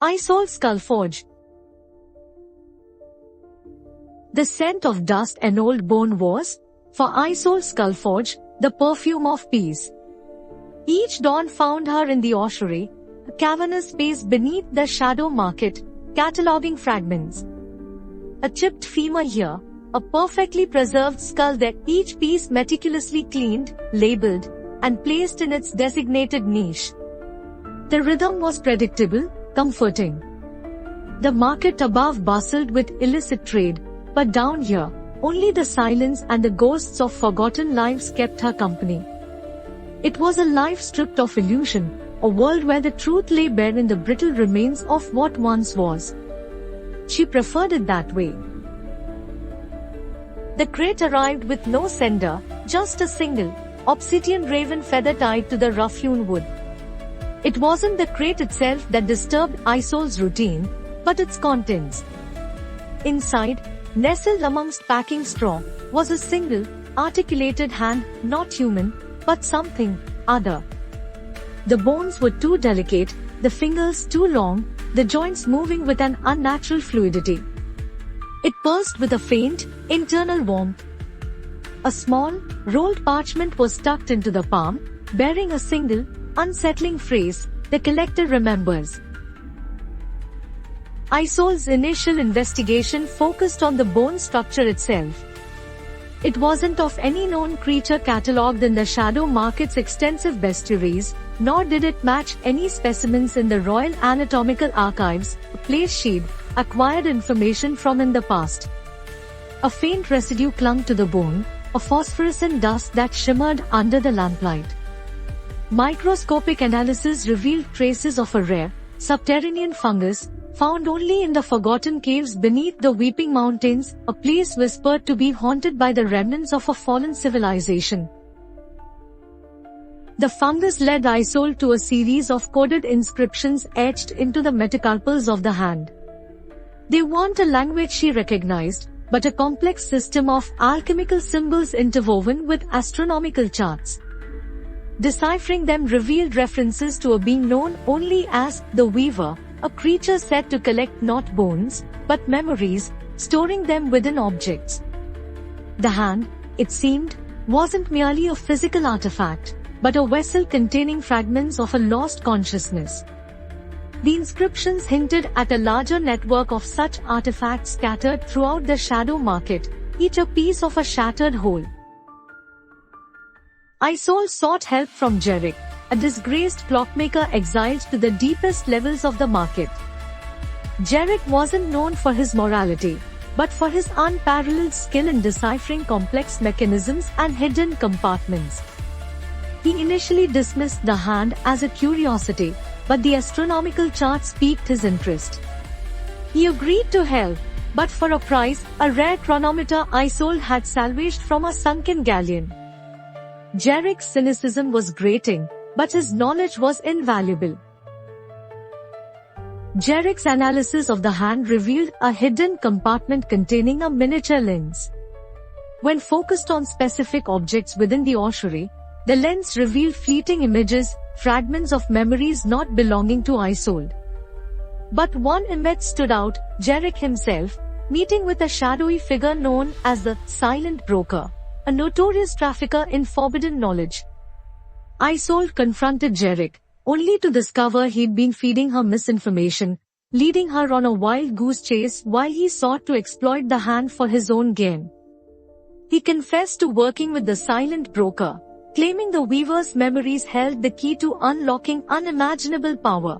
Isolde Skullforge. The scent of dust and old bone was, for Isolde Skullforge, the perfume of peace. Each dawn found her in the ossuary, a cavernous space beneath the shadow market, cataloguing fragments. A chipped femur here, a perfectly preserved skull there, each piece meticulously cleaned, labeled, and placed in its designated niche. The rhythm was predictable, comforting. The market above bustled with illicit trade, but down here, only the silence and the ghosts of forgotten lives kept her company. It was a life stripped of illusion, a world where the truth lay bare in the brittle remains of what once was. She preferred it that way. The crate arrived with no sender, just a single, obsidian raven feather tied to the rough-hewn wood. It wasn't the crate itself that disturbed Isolde's routine, but its contents. Inside, nestled amongst packing straw, was a single, articulated hand, not human, but something other. The bones were too delicate, the fingers too long, the joints moving with an unnatural fluidity. It pulsed with a faint, internal warmth. A small, rolled parchment was tucked into the palm, bearing a single, unsettling phrase, "The collector remembers." Isolde's initial investigation focused on the bone structure itself. It wasn't of any known creature catalogued in the Shadow Market's extensive bestiaries, nor did it match any specimens in the Royal Anatomical Archives, a place she'd acquired information from in the past. A faint residue clung to the bone, a phosphorescent dust that shimmered under the lamplight. Microscopic analysis revealed traces of a rare, subterranean fungus, found only in the forgotten caves beneath the Weeping Mountains, a place whispered to be haunted by the remnants of a fallen civilization. The fungus led Isolde to a series of coded inscriptions etched into the metacarpals of the hand. They weren't a language she recognized, but a complex system of alchemical symbols interwoven with astronomical charts. Deciphering them revealed references to a being known only as the Weaver, a creature said to collect not bones, but memories, storing them within objects. The hand, it seemed, wasn't merely a physical artifact, but a vessel containing fragments of a lost consciousness. The inscriptions hinted at a larger network of such artifacts scattered throughout the Shadow Market, each a piece of a shattered whole. Isolde sought help from Jerrick, a disgraced clockmaker exiled to the deepest levels of the market. Jerrick wasn't known for his morality, but for his unparalleled skill in deciphering complex mechanisms and hidden compartments. He initially dismissed the hand as a curiosity, but the astronomical charts piqued his interest. He agreed to help, but for a price, a rare chronometer Isolde had salvaged from a sunken galleon. Jerrick's cynicism was grating, but his knowledge was invaluable. Jerrick's analysis of the hand revealed a hidden compartment containing a miniature lens. When focused on specific objects within the ossuary, the lens revealed fleeting images, fragments of memories not belonging to Isolde. But one image stood out, Jerrick himself, meeting with a shadowy figure known as the Silent Broker, a notorious trafficker in forbidden knowledge. Isolde confronted Jerrick, only to discover he'd been feeding her misinformation, leading her on a wild goose chase while he sought to exploit the hand for his own gain. He confessed to working with the Silent Broker, claiming the Weaver's memories held the key to unlocking unimaginable power.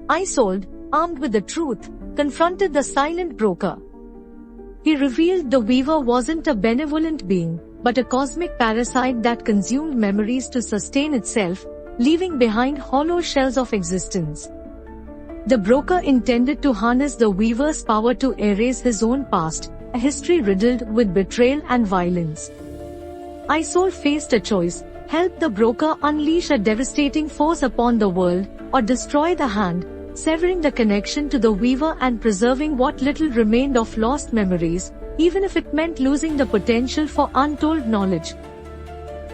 Isolde, armed with the truth, confronted the Silent Broker. He revealed the Weaver wasn't a benevolent being, but a cosmic parasite that consumed memories to sustain itself, leaving behind hollow shells of existence. The Broker intended to harness the Weaver's power to erase his own past, a history riddled with betrayal and violence. Isolde faced a choice: help the Broker unleash a devastating force upon the world, or destroy the hand, severing the connection to the Weaver and preserving what little remained of lost memories, even if it meant losing the potential for untold knowledge.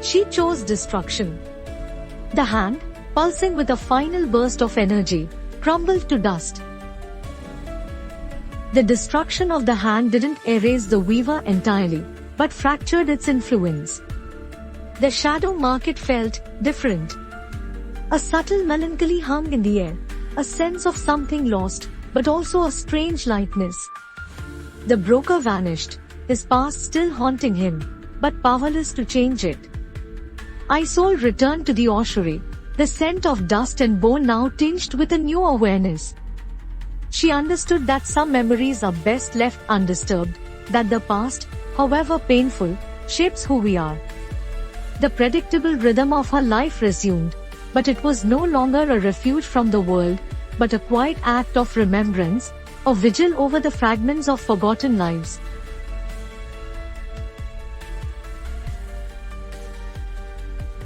She chose destruction. The hand, pulsing with a final burst of energy, crumbled to dust. The destruction of the hand didn't erase the weaver entirely, but fractured its influence. The shadow market felt different. A subtle melancholy hung in the air, a sense of something lost, but also a strange lightness. The broker vanished, his past still haunting him, but powerless to change it. Isolde returned to the ossuary, the scent of dust and bone now tinged with a new awareness. She understood that some memories are best left undisturbed, that the past, however painful, shapes who we are. The predictable rhythm of her life resumed, but it was no longer a refuge from the world, but a quiet act of remembrance, a vigil over the fragments of forgotten lives.